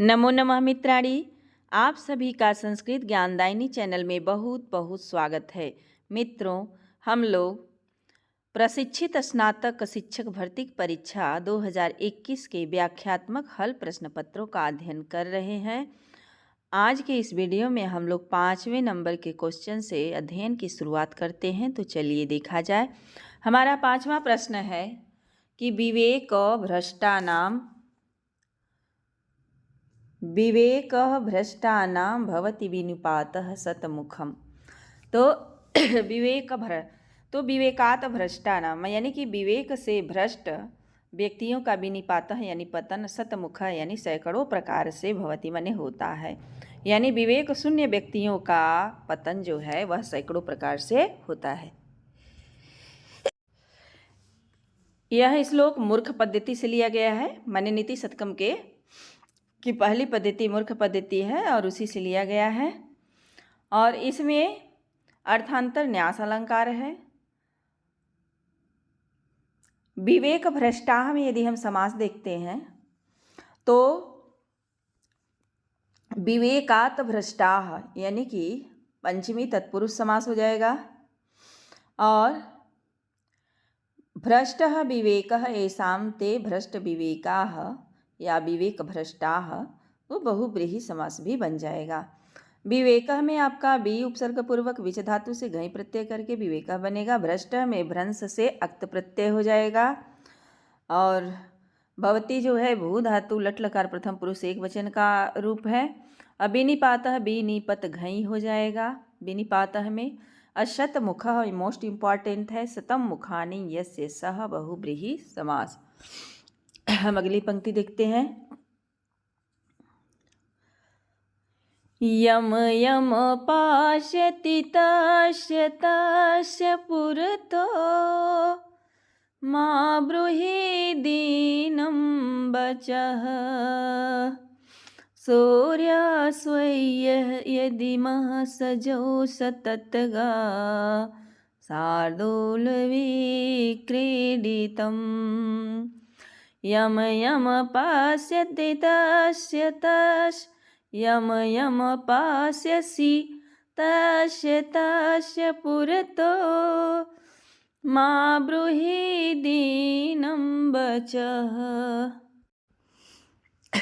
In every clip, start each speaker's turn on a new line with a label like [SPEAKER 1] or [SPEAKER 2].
[SPEAKER 1] नमो नमः मित्राणि। आप सभी का संस्कृत ज्ञानदायिनी चैनल में बहुत बहुत स्वागत है। मित्रों, हम लोग प्रशिक्षित स्नातक शिक्षक भर्ती परीक्षा 2021 के व्याख्यात्मक हल प्रश्न पत्रों का अध्ययन कर रहे हैं। आज के इस वीडियो में हम लोग 5वें नंबर के क्वेश्चन से अध्ययन की शुरुआत करते हैं। तो चलिए देखा जाए। हमारा 5वां प्रश्न है कि विवेक भ्रष्टानां भवति विनिपातः शतमुखम। तो विवेकात भ्रष्टानाम यानी कि विवेक से भ्रष्ट व्यक्तियों का विनिपातः यानी पतन, शतमुख यानी सैकड़ों प्रकार से भवति माने होता है। यानी विवेक शून्य व्यक्तियों का पतन जो है वह सैकड़ों प्रकार से होता है। यह श्लोक मूर्ख पद्धति से लिया गया है। माने नीति शतकम की पहली पद्धति मूर्ख पद्धति है और उसी से लिया गया है। और इसमें अर्थांतर न्यास अलंकार है। विवेक भ्रष्टाह में यदि हम समास देखते हैं तो विवेकात भ्रष्टाह यानी कि पंचमी तत्पुरुष समास हो जाएगा। और भ्रष्टः विवेकः येषां ते भ्रष्ट विवेकाः या विवेक भ्रष्टाः तो बहुब्रीहि समास भी बन जाएगा। विवेकः में आपका बी उपसर्ग पूर्वक विच धातु से घई प्रत्यय करके विवेकः बनेगा। भ्रष्ट में भ्रंश से अक्त प्रत्यय हो जाएगा। और भवती जो है भू धातु लट लकार प्रथम पुरुष एक वचन का रूप है। विनिपातः विनिपत घई हो जाएगा विनिपातः में। अशत मुख मोस्ट इम्पॉर्टेंट है। शतम मुखानि यस्य सह बहुब्रीहि समास। हम अगली पंक्ति देखते हैं। यम यम पाश्यति तस्य तस्य पुरतो मा ब्रूहि दीनं वचः सूर्यास्वय्य यदि महसजो सततगा शार्दूलविक्रीडितम्। यम यम पास्यति तस्य तस्य यम यम पास्यसि तस्य तस्य पुरतो मा ब्रूहि दीनं वचः।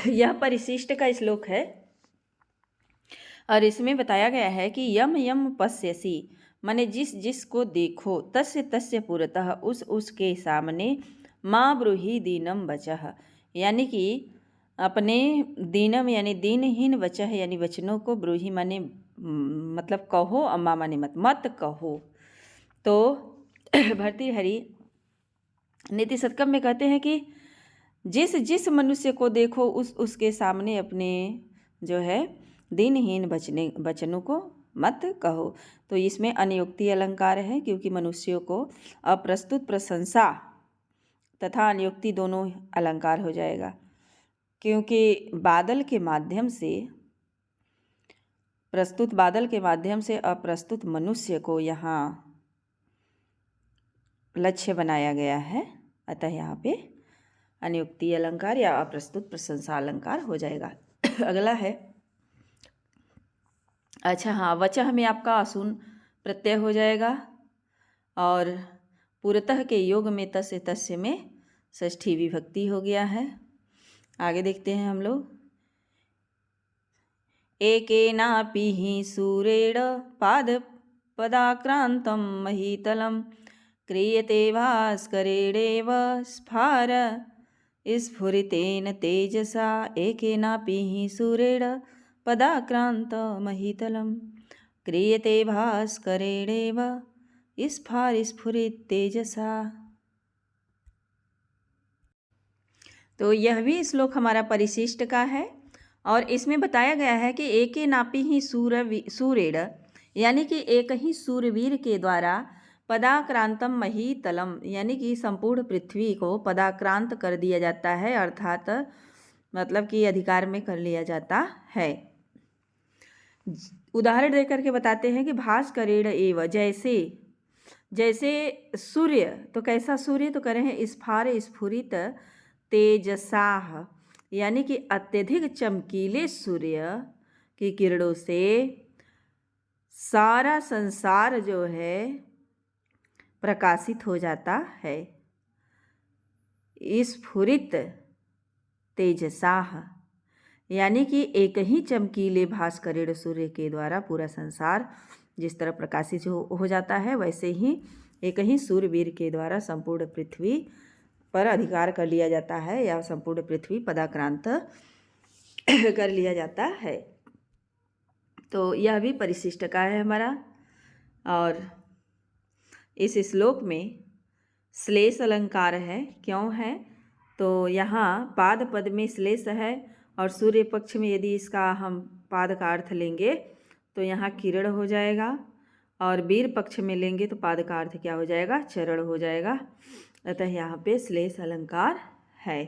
[SPEAKER 1] यह परिशिष्ट का श्लोक है और इसमें बताया गया है कि यम यम पश्यसि माने जिस जिस को देखो, तस्य तस्य पुरतः उस के सामने, माँ ब्रूहि दीनम वचः यानी कि अपने दीनम यानी दीनहीन वचः यानी वचनों को, ब्रूहि माने मतलब कहो, अम्मा माने मत कहो। तो भर्तृहरि नीति शतकम में कहते हैं कि जिस जिस मनुष्य को देखो उसके सामने अपने जो है दीनहीन वचनों को मत कहो। तो इसमें अनियुक्ति अलंकार है क्योंकि मनुष्यों को अप्रस्तुत प्रशंसा तथा अनियुक्ति दोनों अलंकार हो जाएगा। क्योंकि बादल के माध्यम से प्रस्तुत बादल के माध्यम से अप्रस्तुत मनुष्य को यहाँ लक्ष्य बनाया गया है, अतः यहाँ पे अनियुक्ति अलंकार या अप्रस्तुत प्रशंसा अलंकार हो जाएगा। अगला है वचः में आपका असून प्रत्यय हो जाएगा और पुरतः के योग में तस्य तस्य में षष्ठी विभक्ति हो गया है। आगे देखते हैं हम लोग। एकेनापि हि सूरेण पदाक्रांतं महीतलं क्रियते भास्करेणेव स्फार स्फुरितेन तेजसा। एकेनापि हि सूरेण पदाक्रांत महीतलं क्रियते भास्करेणेव स्फार स्फुरित तेजसा। तो यह भी श्लोक हमारा परिशिष्ट का है और इसमें बताया गया है कि एकेनापि हि सूरेण यानी कि एक ही सूरवीर के द्वारा पदाक्रांतम महीतलम यानी कि संपूर्ण पृथ्वी को पदाक्रांत कर दिया जाता है, अर्थात मतलब कि अधिकार में कर लिया जाता है। उदाहरण देकर के बताते हैं कि भास्करेण एव जैसे जैसे सूर्य, तो कैसा सूर्य, तो कह रहे हैं स्फार स्फुरित तेजसाह यानी कि अत्यधिक चमकीले सूर्य की किरणों से सारा संसार जो है प्रकाशित हो जाता है। स्फुरित तेजसाह, यानी कि एक ही चमकीले भास्करेण सूर्य के द्वारा पूरा संसार जिस तरह प्रकाशित हो जाता है, वैसे ही एक ही सूर्यवीर के द्वारा संपूर्ण पृथ्वी पर अधिकार कर लिया जाता है, या संपूर्ण पृथ्वी पदाक्रांत कर लिया जाता है। तो यह भी परिशिष्ट का है हमारा। और इस श्लोक में श्लेष अलंकार है। क्यों है? तो यहाँ पाद पद में श्लेष है, और सूर्य पक्ष में यदि इसका हम पाद का अर्थ लेंगे तो यहाँ किरण हो जाएगा, और वीर पक्ष में लेंगे तो पाद का अर्थ क्या हो जाएगा? चरण हो जाएगा। अतः यहाँ पे श्लेष अलंकार है।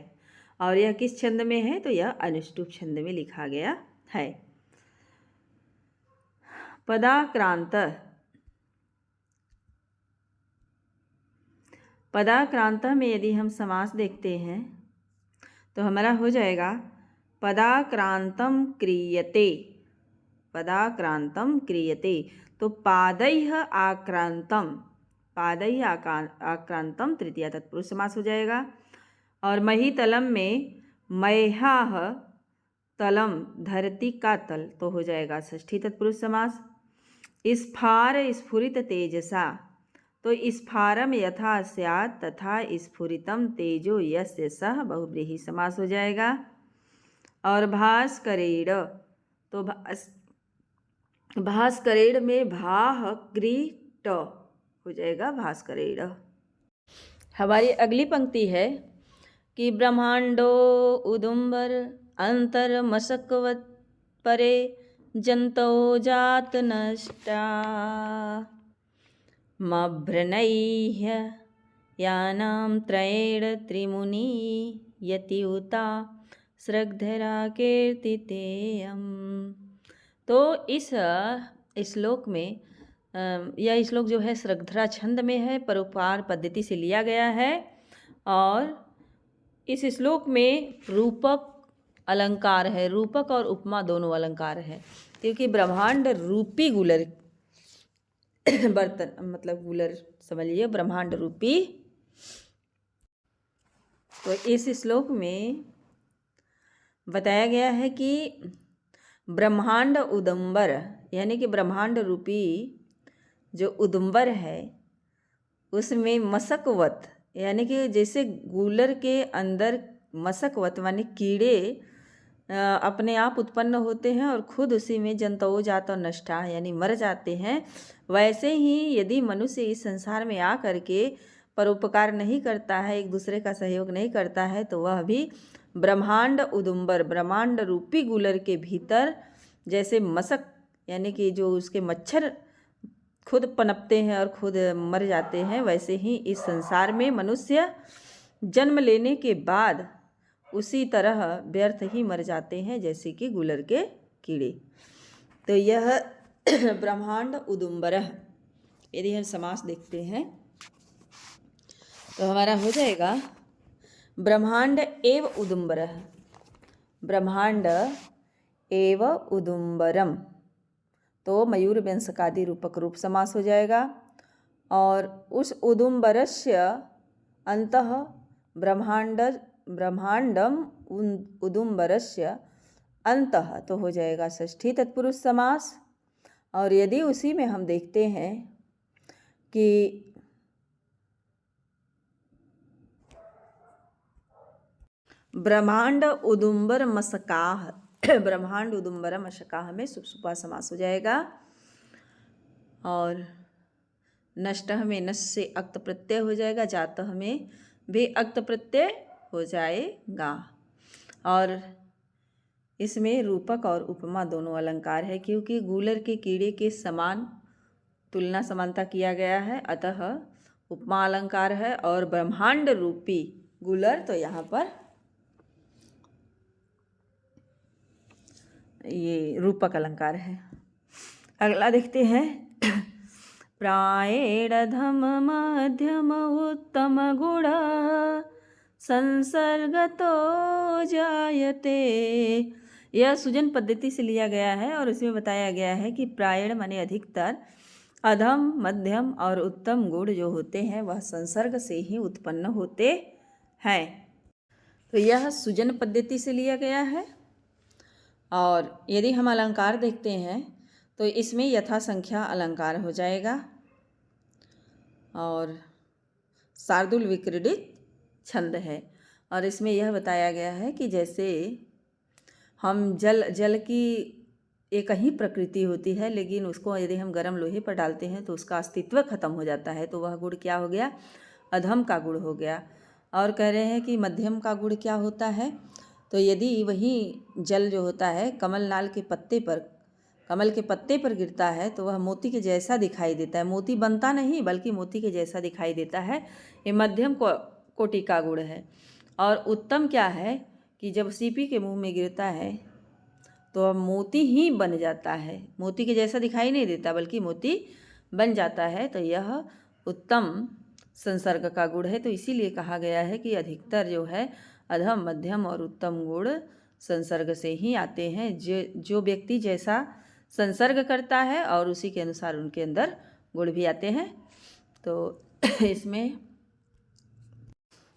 [SPEAKER 1] और यह किस छंद में है? तो यह अनुष्टुप छंद में लिखा गया है। पदाक्रांत, पदाक्रांत में यदि हम समास देखते हैं तो हमारा हो जाएगा पदाक्रांतम क्रियते। पदाक्रांतम क्रियते, तो पादैः आक्रांतम, पादैः आक्रांतम तृतीया तत्पुरुष समास हो जाएगा। और महीतलम में मह्याः तलम, धरती का तल, तो हो जाएगा षष्ठी तत्पुरुष समास। स्फार स्फुरित तेजसा, तो स्फारम यथा स्यात् तथा स्फुरितम तेजो यस्य सः बहुव्रीहि समास हो जाएगा। और भास्करेण, तो भास्करेण में भाह क्रीट हो जाएगा भास्करेण। हमारी अगली पंक्ति है कि ब्रह्मांडो उदुम्बर अंतर्मशकवत् परे जंतो जात नष्टा मभ्रनैः यानां त्रयेण त्रिमुनि यतिउता श्रद्धरा कीर्तितेयम्। तो इस श्लोक में यह श्लोक जो है श्रद्धरा छंद में है, परोपकार पद्धति से लिया गया है। और इस श्लोक में रूपक अलंकार है, रूपक और उपमा दोनों अलंकार है, क्योंकि ब्रह्मांड रूपी गुलर बर्तन, मतलब गुलर समझिए ब्रह्मांड रूपी। तो इस श्लोक में बताया गया है कि ब्रह्मांड उदुम्बर, यानी कि ब्रह्मांड रूपी जो उदुम्बर है उसमें मशकवत, यानी कि जैसे गूलर के अंदर मशकवत माने कीड़े अपने आप उत्पन्न होते हैं और खुद उसी में जंतु जात और नष्टा यानी मर जाते हैं, वैसे ही यदि मनुष्य इस संसार में आ करके परोपकार नहीं करता है, एक दूसरे का सहयोग नहीं करता है, तो वह भी ब्रह्मांड उदुम्बर, ब्रह्मांड रूपी गूलर के भीतर जैसे मशक यानी कि जो उसके मच्छर खुद पनपते हैं और खुद मर जाते हैं, वैसे ही इस संसार में मनुष्य जन्म लेने के बाद उसी तरह व्यर्थ ही मर जाते हैं, जैसे कि गूलर के कीड़े। तो यह ब्रह्मांड उदुम्बर, यदि हम समास देखते हैं तो हमारा हो जाएगा ब्रह्मांड एव उदुम्बर, ब्रह्मांड एव उदुम्बरम, तो मयूर व्यंजकादि रूपक रूप समास हो जाएगा। और उस उदुम्बरस्य अंतः ब्रह्मांडम उदुम्बरस्य अंतः, तो हो जाएगा षष्ठी तत्पुरुष समास। और यदि उसी में हम देखते हैं कि ब्रह्मांड उदुम्बर मशकाह, ब्रह्मांड उदुम्बर मशकाह में सुपा समास हो जाएगा। और नष्टः में नश से अक्त प्रत्यय हो जाएगा, जातः में भी अक्त प्रत्यय हो जाएगा। और इसमें रूपक और उपमा दोनों अलंकार है, क्योंकि गूलर के कीड़े के समान तुलना समानता किया गया है, अतः उपमा अलंकार है। और ब्रह्मांड रूपी गूलर, तो यहाँ पर ये रूपक अलंकार है। अगला देखते हैं प्रायेण धम मध्यम उत्तम गुण संसर्गतो जायते। यह सुजन पद्धति से लिया गया है और इसमें बताया गया है कि प्रायण माने अधिकतर, अधम, मध्यम और उत्तम गुण जो होते हैं वह संसर्ग से ही उत्पन्न होते हैं। तो यह सुजन पद्धति से लिया गया है। और यदि हम अलंकार देखते हैं तो इसमें यथा संख्या अलंकार हो जाएगा और शार्दूल विक्रीडित छंद है। और इसमें यह बताया गया है कि जैसे हम जल की एक ही प्रकृति होती है, लेकिन उसको यदि हम गर्म लोहे पर डालते हैं तो उसका अस्तित्व खत्म हो जाता है, तो वह गुण क्या हो गया? अधम का गुण हो गया। और कह रहे हैं कि मध्यम का गुण क्या होता है? तो यदि वही जल जो होता है कमल के पत्ते पर गिरता है तो वह मोती के जैसा दिखाई देता है। मोती बनता नहीं बल्कि मोती के जैसा दिखाई देता है। ये मध्यम कोटि का गुण है। और उत्तम क्या है कि जब सीपी के मुंह में गिरता है तो अब मोती ही बन जाता है, मोती के जैसा दिखाई नहीं देता बल्कि मोती बन जाता है। तो यह उत्तम संसर्ग का गुण है। तो इसीलिए कहा गया है कि अधिकतर जो है अधम, मध्यम और उत्तम गुण संसर्ग से ही आते हैं। जो व्यक्ति जैसा संसर्ग करता है और उसी के अनुसार उनके अंदर गुण भी आते हैं। तो इसमें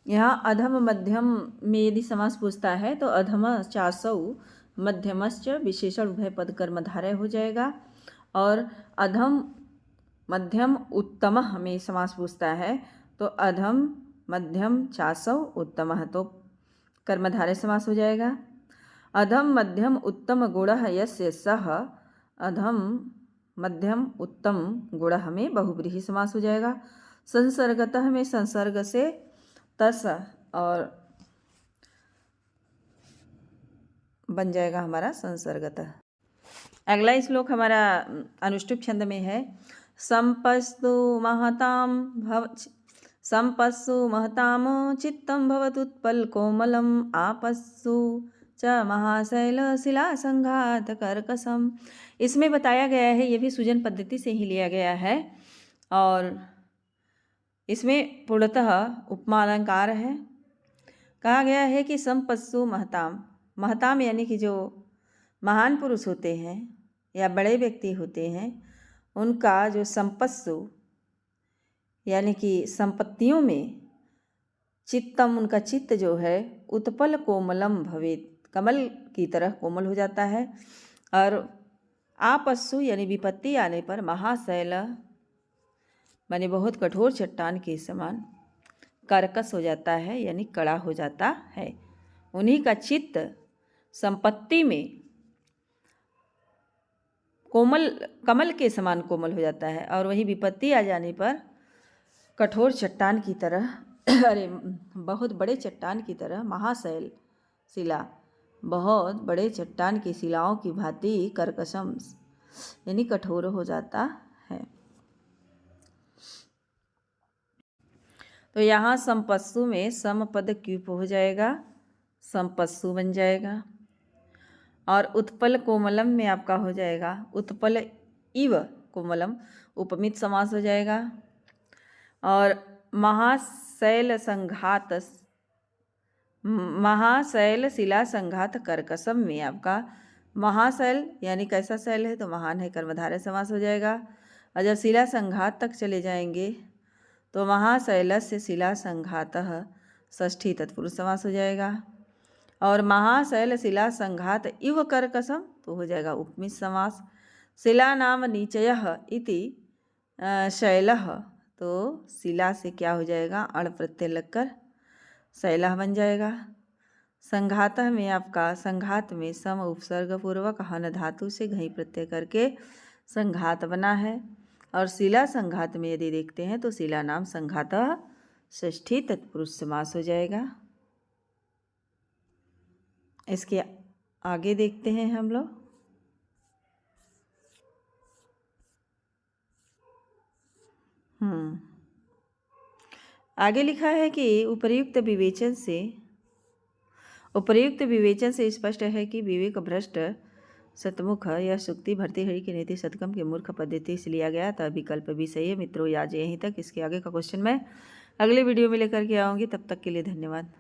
[SPEAKER 1] यहाँ अधम मध्यम में यदि समास पूछता है तो अधम चासौ मध्यमश्च विशेषण उभय पद कर्मधारय हो जाएगा। और अधम मध्यम उत्तम में समास पूछता है तो अधम मध्यम चासौ उत्तम तो कर्मधारय समास हो जाएगा। अधम मध्यम उत्तम गुणः यस्य सः अधम मध्यम उत्तम गुणः में बहुव्रीहि समास हो जाएगा। संसर्गतः में संसर्ग से तस और बन जाएगा हमारा संसर्गतः। अगला श्लोक हमारा अनुष्टुप छंद में है। संपस्तु महताम चित्तं भवतुत्पल कोमलम आपस्सु च महाशैल शिला संघात कर्कशम। इसमें बताया गया है, ये भी सुजन पद्धति से ही लिया गया है और इसमें पूर्णतः उपमा अलंकार है। कहा गया है कि संपस्सु महताम यानी कि जो महान पुरुष होते हैं या बड़े व्यक्ति होते हैं उनका जो संपस्सु यानी कि संपत्तियों में चित्तम उनका चित्त जो है उत्पल कोमलम भवेत कमल की तरह कोमल हो जाता है। और आपस्सु यानी विपत्ति आने पर महाशैल माने बहुत कठोर चट्टान के समान कर्कश हो जाता है यानी कड़ा हो जाता है। उन्हीं का चित्त संपत्ति में कमल के समान कोमल हो जाता है और वही विपत्ति आ जाने पर कठोर चट्टान की तरह अरे बहुत बड़े चट्टान की तरह महाशैल शिला बहुत बड़े चट्टान की शिलाओं की भांति कर्कशम यानी कठोर हो जाता है। तो यहाँ संपस्सु में समपद क्यूप हो जाएगा, संपस्सु बन जाएगा। और उत्पल कोमलम में आपका हो जाएगा उत्पल इव कोमलम, उपमित समास हो जाएगा। और महाशैल शिला संघात कर्कशम में आपका महाशैल यानी कैसा शैल है तो महान है, कर्मधारय समास हो जाएगा। और जब शिला संघात तक चले जाएंगे तो महाशैलस्य शिला संघातः षष्ठी तत्पुरुष समास हो जाएगा। और महाशैल शिला संघात इव कर्कशम तो हो जाएगा उपमित समास। शिला नाम नीचयः इति शैलः तो शिला से क्या हो जाएगा अण प्रत्यय लगकर शैलः बन जाएगा। संघातः में आपका संघात में सम उपसर्ग पूर्वक हन धातु से घई प्रत्यय करके संघात बना है। और शिला संघात में यदि देखते हैं तो शिला नाम संघातः षष्ठी तत्पुरुष समास हो जाएगा। इसके आगे देखते हैं हम लोग। आगे लिखा है कि उपर्युक्त विवेचन से स्पष्ट है कि विवेक भ्रष्ट सतमुख यह सुक्ति भर्तृहरि की नीति शतकम के मूर्ख पद्धति से लिया गया था। विकल्प भी सही है। मित्रों आज यहीं तक, इसके आगे का क्वेश्चन मैं अगले वीडियो में लेकर के आऊँगी। तब तक के लिए धन्यवाद।